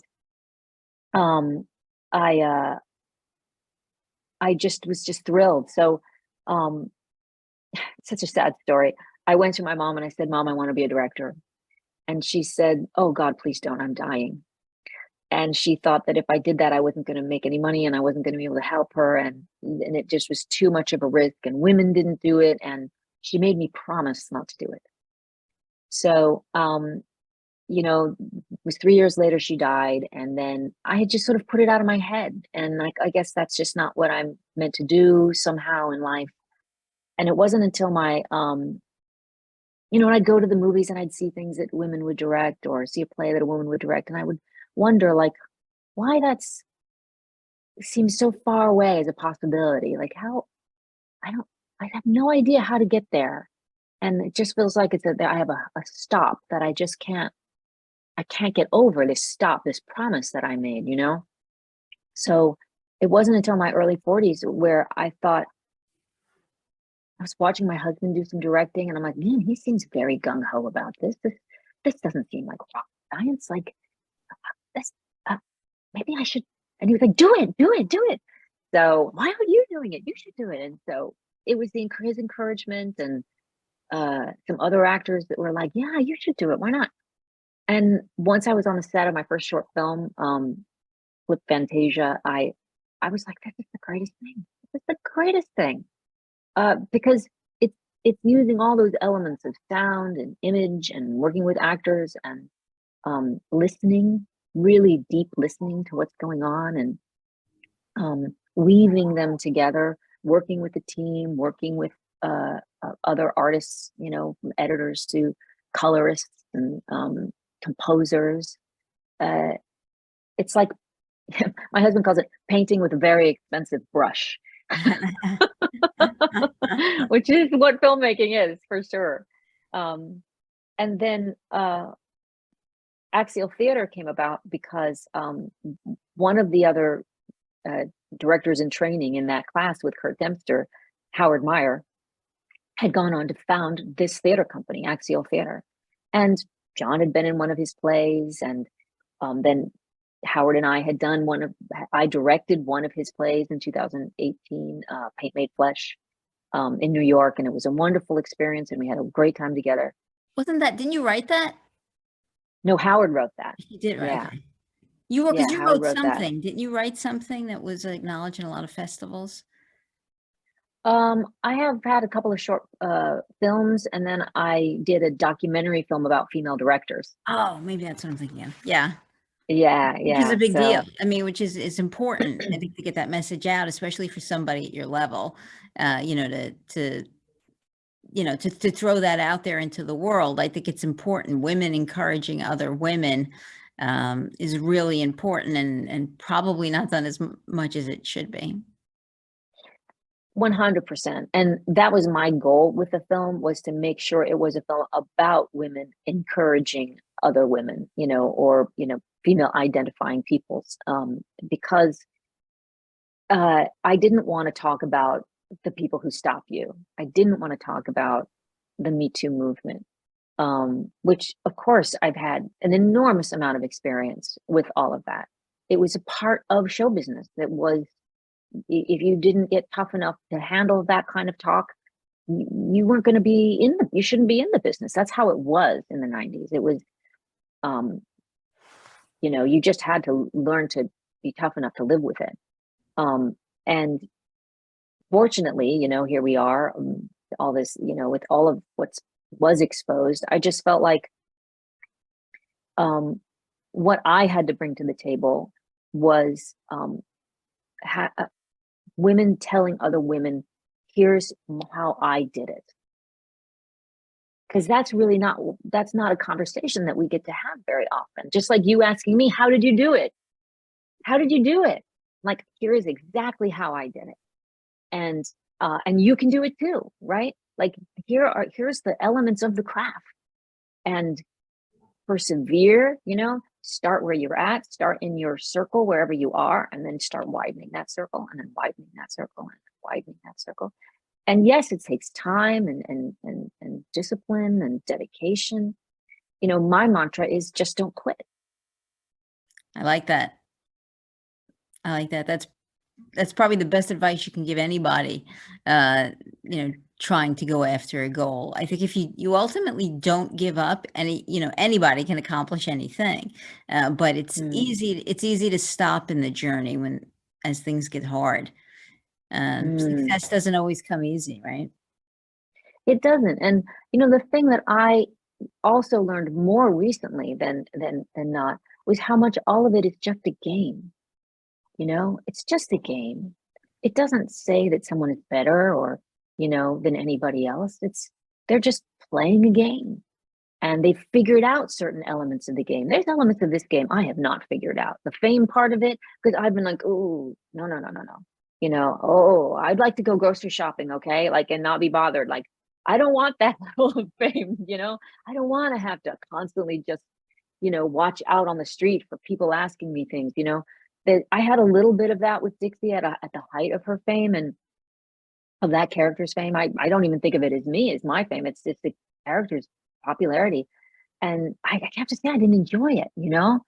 um, I just was just thrilled. So um, such a sad story. I went to my mom and I said, Mom, I want to be a director. And she said, oh God, please don't, I'm dying. And she thought that if I did that, I wasn't going to make any money and I wasn't going to be able to help her. And it just was too much of a risk, and women didn't do it. And she made me promise not to do it. So, it was 3 years later, she died. And then I had just sort of put it out of my head. And I guess that's just not what I'm meant to do somehow in life. And it wasn't until when I'd go to the movies and I'd see things that women would direct, or see a play that a woman would direct, and I would wonder, like, why seems so far away as a possibility. Like, how I have no idea how to get there. And it just feels like I have a stop that I can't get over, this stop, this promise that I made, So it wasn't until my early 40s where I thought, I was watching my husband do some directing, and I'm like, man, he seems very gung-ho about this. This doesn't seem like rocket science. Like, this, maybe I should. And he was like, do it, do it, do it. So why aren't you doing it? You should do it. And so it was his encouragement, and some other actors that were like, yeah, you should do it. Why not? And once I was on the set of my first short film, Flip Fantasia, I was like, this is the greatest thing. This is the greatest thing. Because it's using all those elements of sound and image and working with actors and listening, really deep listening to what's going on, and weaving them together, working with the team, working with other artists, from editors to colorists and composers. It's like my husband calls it painting with a very expensive brush. Which is what filmmaking is, for sure. And then Axial Theater came about because one of the other directors in training in that class with Kurt Dempster, Howard Meyer, had gone on to found this theater company, Axial Theater. And John had been in one of his plays, and then Howard and I had I directed one of his plays in 2018, Paint Made Flesh, in New York. And it was a wonderful experience, and we had a great time together. Didn't you write that? No, Howard wrote that. He did write Yeah. it. Because you Howard wrote wrote that. something. Didn't you write something that was acknowledged in a lot of festivals? I have had a couple of short films, and then I did a documentary film about female directors. Oh, maybe that's what I'm thinking of. Yeah. Yeah, Which is a big so deal. I mean, which is important, I think, to get that message out, especially for somebody at your level, to throw that out there into the world. I think it's important. Women encouraging other women is really important, and probably not done as much as it should be. 100%. And that was my goal with the film, was to make sure it was a film about women encouraging other women, or female identifying peoples, because I didn't want to talk about the people who stop you. I didn't want to talk about the Me Too movement, which, of course, I've had an enormous amount of experience with all of that. It was a part of show business that was, if you didn't get tough enough to handle that kind of talk, you weren't going to be you shouldn't be in the business. That's how it was in the 90s. It was, you just had to learn to be tough enough to live with it. And fortunately, here we are, all this, with all of was exposed. I just felt like what I had to bring to the table was women telling other women, here's how I did it. Because that's not a conversation that we get to have very often. Just like you asking me, how did you do it? How did you do it? Like, here is exactly how I did it. And you can do it too, right? Like, here's the elements of the craft. And persevere, start where you're at, start in your circle wherever you are, and then start widening that circle, and then widening that circle, and widening that circle. And yes, it takes time and discipline and dedication. You know, my mantra is just don't quit. I like that. I like that. That's probably the best advice you can give anybody, you know, trying to go after a goal. I think if you ultimately don't give up, anybody can accomplish anything, but it's easy to stop in the journey as things get hard. Success doesn't always come easy, right? It doesn't. And you know, the thing that I also learned more recently than not was how much all of it is just a game. You know, it's just a game. It doesn't say that someone is better or, you know, than anybody else. They're just playing a game, and they've figured out certain elements of the game. There's elements of this game I have not figured out. The fame part of it, because I've been like, oh, no. You know, oh, I'd like to go grocery shopping, okay? Like, and not be bothered. Like, I don't want that level of fame, you know? I don't want to have to constantly just, you know, watch out on the street for people asking me things, you know? That I had a little bit of that with Dixie at the height of her fame and of that character's fame. I don't even think of it as me, as my fame. It's the character's popularity. And I have to say, I didn't enjoy it, you know?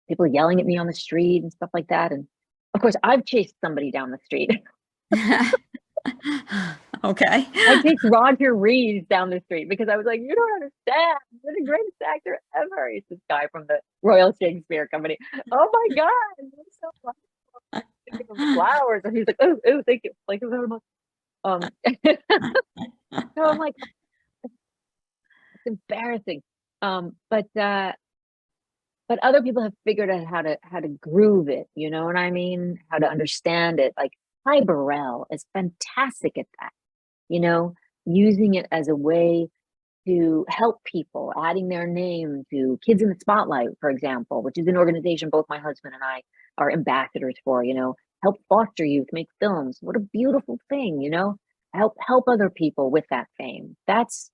People yelling at me on the street and stuff like that. And of course, I've chased somebody down the street. Okay. I chased Roger Reed down the street because I was like, you don't understand. You're the greatest actor ever. He's this guy from the Royal Shakespeare Company. Oh my God. You're so wonderful. Flowers. And he's like, oh, thank you. Thank you very much. So I'm like, it's embarrassing. But other people have figured out how to groove it, you know what I mean? How to understand it. Like Ty Burrell is fantastic at that, you know, using it as a way to help people, adding their name to Kids in the Spotlight, for example, which is an organization both my husband and I are ambassadors for, you know, help foster youth make films. What a beautiful thing, you know, help other people with that fame. That's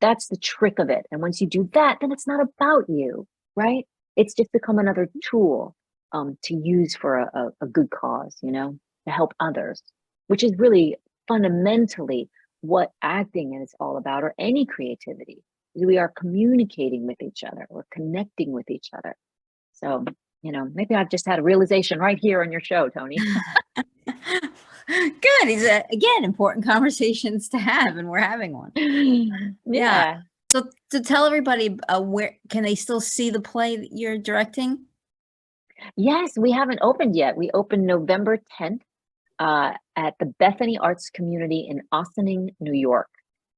the trick of it. And once you do that, then it's not about you, right? It's just become another tool to use for a good cause, you know, to help others, which is really fundamentally what acting is all about, or any creativity. We are communicating with each other, we're connecting with each other. So, you know, maybe I've just had a realization right here on your show, Toni. Good. These are, again, important conversations to have, and we're having one. Yeah. So to tell everybody, where can they still see the play that you're directing? Yes, we haven't opened yet. We opened November 10th at the Bethany Arts Community in Ossining, New York.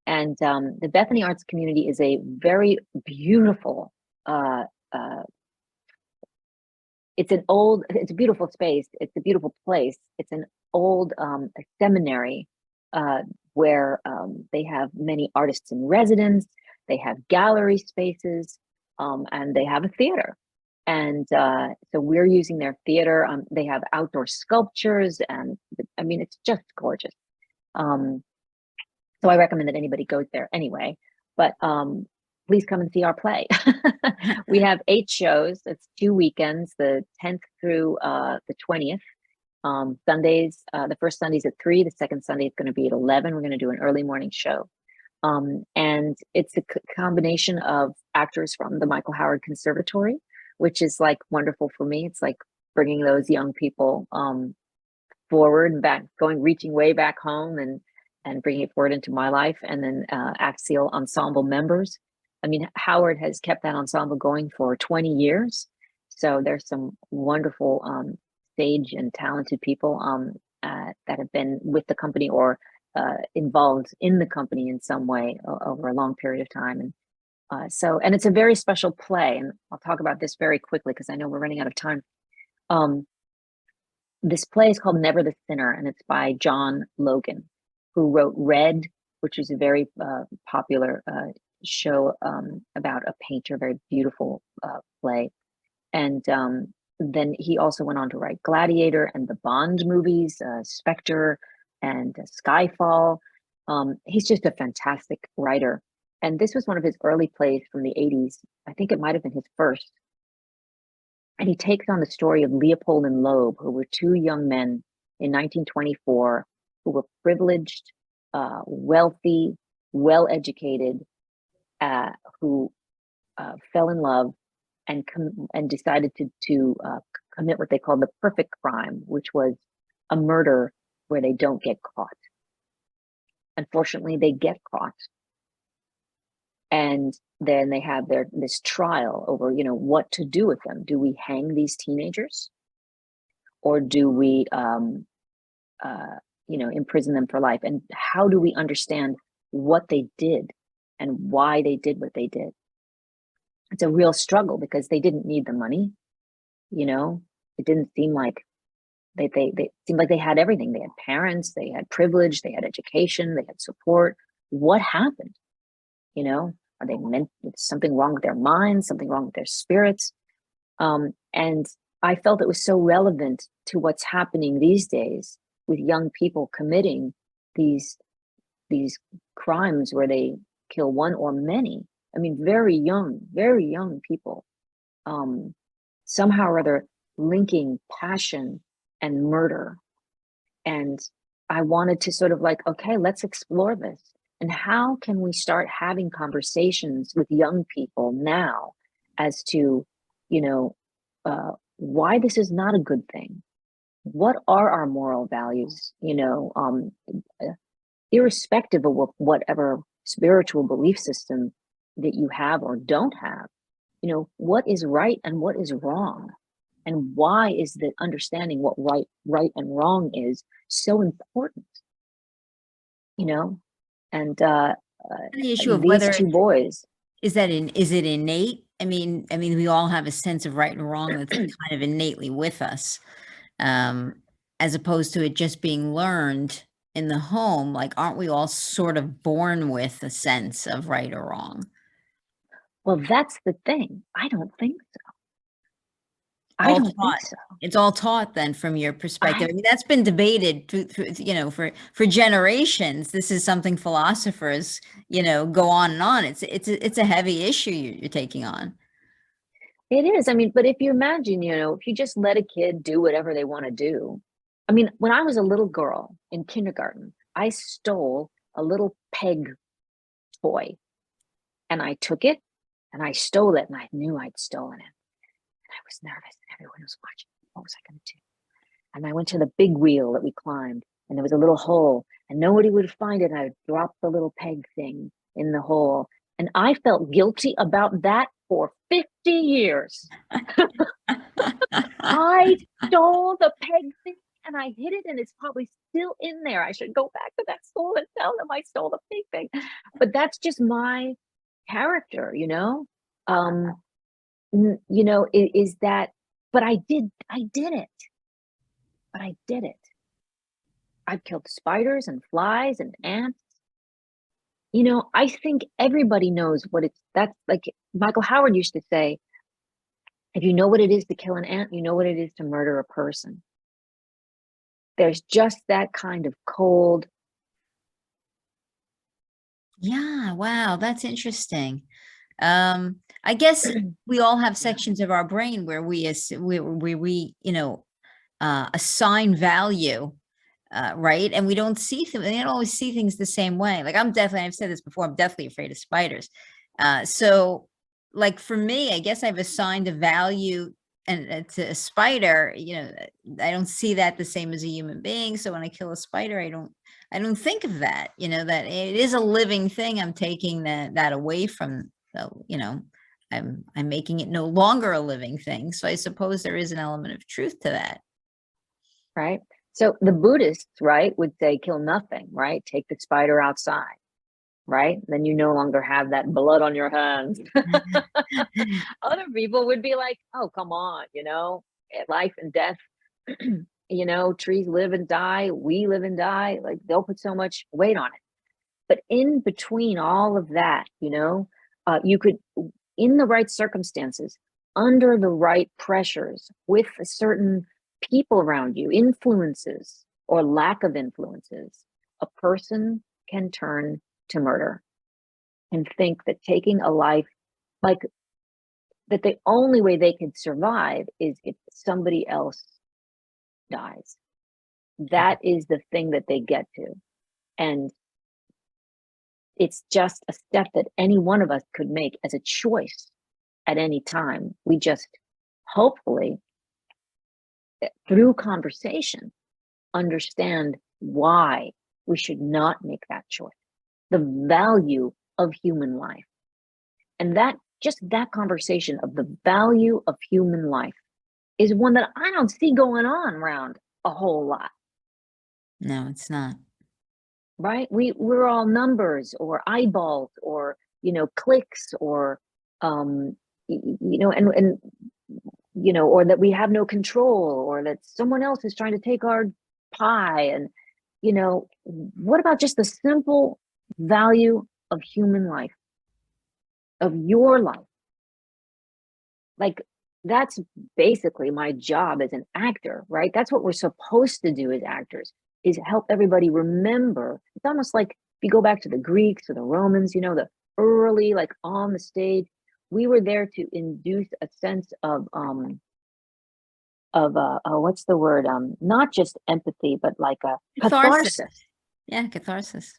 And the Bethany Arts Community is a beautiful, it's a beautiful space. It's a beautiful place. It's an old seminary where they have many artists in residence. They have gallery spaces, and they have a theater. And so we're using their theater. They have outdoor sculptures, and I mean, it's just gorgeous. So I recommend that anybody goes there anyway. But please come and see our play. We have 8 shows. It's 2 weekends, the 10th through the 20th. Sundays, the first Sunday's at 3, the second Sunday is going to be at 11. We're going to do an early morning show. And it's a combination of actors from the Michael Howard Conservatory, which is like wonderful for me. It's like bringing those young people forward and back, reaching way back home and bringing it forward into my life. And then Axial Ensemble members. I mean, Howard has kept that ensemble going for 20 years. So there's some wonderful stage and talented people that have been with the company or involved in the company in some way over a long period of time. And and it's a very special play. And I'll talk about this very quickly because I know we're running out of time. This play is called Never the Sinner, and it's by John Logan, who wrote Red, which is a very popular show about a painter, very beautiful play. And then he also went on to write Gladiator and the Bond movies, Spectre and Skyfall. He's just a fantastic writer. And this was one of his early plays from the 80s. I think it might have been his first. And he takes on the story of Leopold and Loeb, who were two young men in 1924 who were privileged, wealthy, well-educated, who fell in love and decided to commit what they called the perfect crime, which was a murder where they don't get caught. Unfortunately, they get caught. And then they have this trial over, what to do with them. Do we hang these teenagers, or do we, imprison them for life? And how do we understand what they did and why they did what they did? It's a real struggle because they didn't need the money. It didn't seem like they seemed like they had everything. They had parents, they had privilege, they had education, they had support. What happened? Are they meant something wrong with their minds, something wrong with their spirits? And I felt it was so relevant to what's happening these days with young people committing these crimes where they kill one or many. I mean, very young people, somehow or other linking passion and murder. And I wanted to sort of okay, let's explore this. And how can we start having conversations with young people now as to, why this is not a good thing? What are our moral values? Irrespective of whatever spiritual belief system that you have or don't have, what is right and what is wrong? And why is the understanding what right and wrong is so important? And The issue of these whether two boys. is it innate? I mean, we all have a sense of right and wrong that's kind of innately with us, as opposed to it just being learned in the home. Like, aren't we all sort of born with a sense of right or wrong? Well, that's the thing. I don't think so. I All don't think taught. so. It's all taught then from your perspective. I mean, that's been debated through, for generations. This is something philosophers, go on and on. It's a heavy issue you're taking on. It is. I mean, but if you imagine, if you just let a kid do whatever they want to do. I mean, when I was a little girl in kindergarten, I stole a little peg toy, and I took it and I stole it, and I knew I'd stolen it. And I was nervous and everyone was watching. What was I going to do? And I went to the big wheel that we climbed, and there was a little hole, and nobody would find it. And I would drop the little peg thing in the hole. And I felt guilty about that for 50 years. I stole the peg thing and I hid it, and it's probably still in there. I should go back to that school and tell them I stole the peg thing. But that's just my character, is that, but I did it. But I did it. I've killed spiders and flies and ants. I think everybody knows that's like Michael Howard used to say, if you know what it is to kill an ant, you know what it is to murder a person. There's just that kind of cold. Yeah, wow, that's interesting. I guess we all have sections of our brain where we assign value, right? And we don't always see things the same way. Like, I've said this before, I'm definitely afraid of spiders. So like for me, I guess I've assigned a value and to a spider, I don't see that the same as a human being. So when I kill a spider, I don't think of that, that it is a living thing. I'm taking that away from, I'm making it no longer a living thing. So I suppose there is an element of truth to that. Right. So the Buddhists, right, would say kill nothing, right? Take the spider outside, right? Then you no longer have that blood on your hands. Other people would be like, oh, come on, life and death, trees live and die, we live and die. Like, they'll put so much weight on it. But in between all of that, you could, in the right circumstances, under the right pressures, with a certain people around you, influences or lack of influences, a person can turn to murder and think that taking a life, like that the only way they could survive is if somebody else dies. That is the thing that they get to. And it's just a step that any one of us could make as a choice at any time. We just hopefully, through conversation, understand why we should not make that choice, the value of human life. And that, just that conversation of the value of human life is one that I don't see going on around a whole lot. No, it's not. Right? We're all numbers or eyeballs or, clicks or, and or that we have no control, or that someone else is trying to take our pie. And, what about just the simple value of human life, of your life? Like, that's basically my job as an actor, right? That's what we're supposed to do as actors, is help everybody remember. It's almost like if you go back to the Greeks or the Romans, the early, like on the stage, we were there to induce a sense of what's the word? Not just empathy, but like a catharsis. Yeah, catharsis.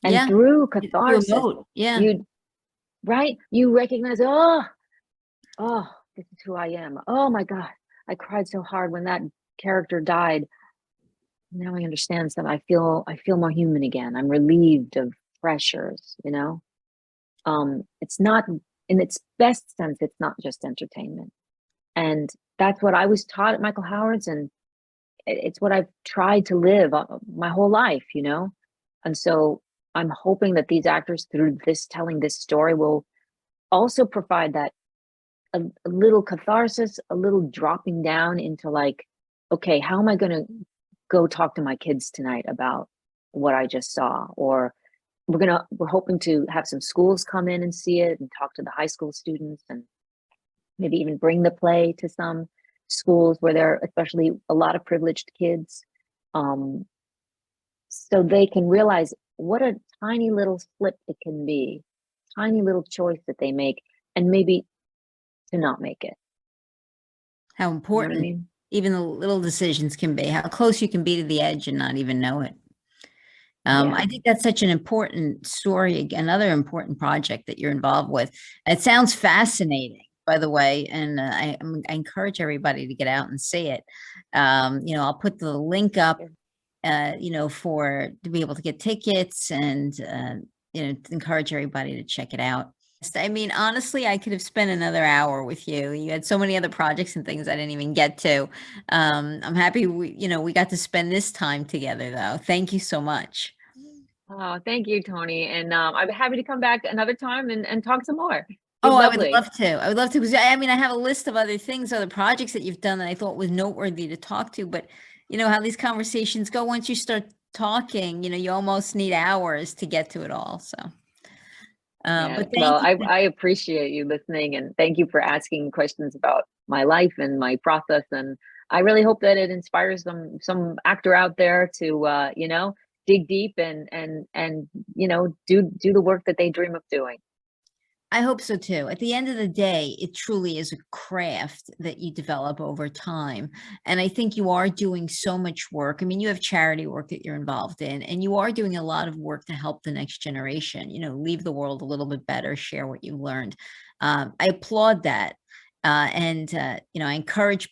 And through catharsis, you recognize, oh, this is who I am. Oh my God, I cried so hard when that character died. Now I understand some. I feel more human again. I'm relieved of pressures, It's not, in its best sense, it's not just entertainment. And that's what I was taught at Michael Howard's, and it's what I've tried to live my whole life, And so I'm hoping that these actors, through this, telling this story, will also provide that a little catharsis, a little dropping down into like, okay, how am I going to go talk to my kids tonight about what I just saw? Or we're hoping to have some schools come in and see it and talk to the high school students, and maybe even bring the play to some schools where there are especially a lot of privileged kids, so they can realize what a tiny little slip it can be, tiny little choice that they make, and maybe to not make it. How important even the little decisions can be, how close you can be to the edge and not even know it. I think that's such an important story, another important project that you're involved with. It sounds fascinating, by the way, and I encourage everybody to get out and see it. I'll put the link up, to be able to get tickets, and encourage everybody to check it out. I mean, honestly, I could have spent another hour with you. You had so many other projects and things I didn't even get to. I'm happy we got to spend this time together, though. Thank you so much. Oh, thank you, Toni. And I'm happy to come back another time and talk some more. Oh, I would love to. I would love to, because I mean, I have a list of other things, other projects that you've done that I thought was noteworthy to talk to. But how these conversations go, once you start talking, you almost need hours to get to it all. So. But I appreciate you listening, and thank you for asking questions about my life and my process. And I really hope that it inspires some actor out there to, dig deep and do the work that they dream of doing. I hope so too. At the end of the day, it truly is a craft that you develop over time. And I think you are doing so much work. I mean, you have charity work that you're involved in, and you are doing a lot of work to help the next generation, leave the world a little bit better, share what you learned. I applaud that. And I encourage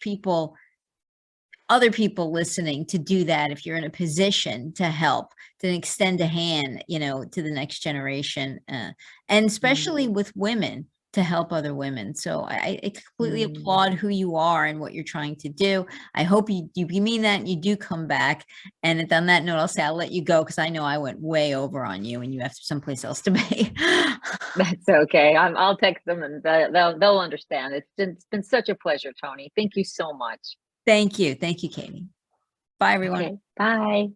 other people listening to do that if you're in a position to help, to extend a hand, to the next generation, and especially with women, to help other women. So I completely applaud who you are and what you're trying to do. I hope you mean that and you do come back. And on that note, I'll let you go, because I know I went way over on you and you have someplace else to be. That's okay. I'll text them and they'll understand. It's been such a pleasure, Toni. Thank you so much. Thank you. Thank you, Cady. Bye, everyone. Okay, bye.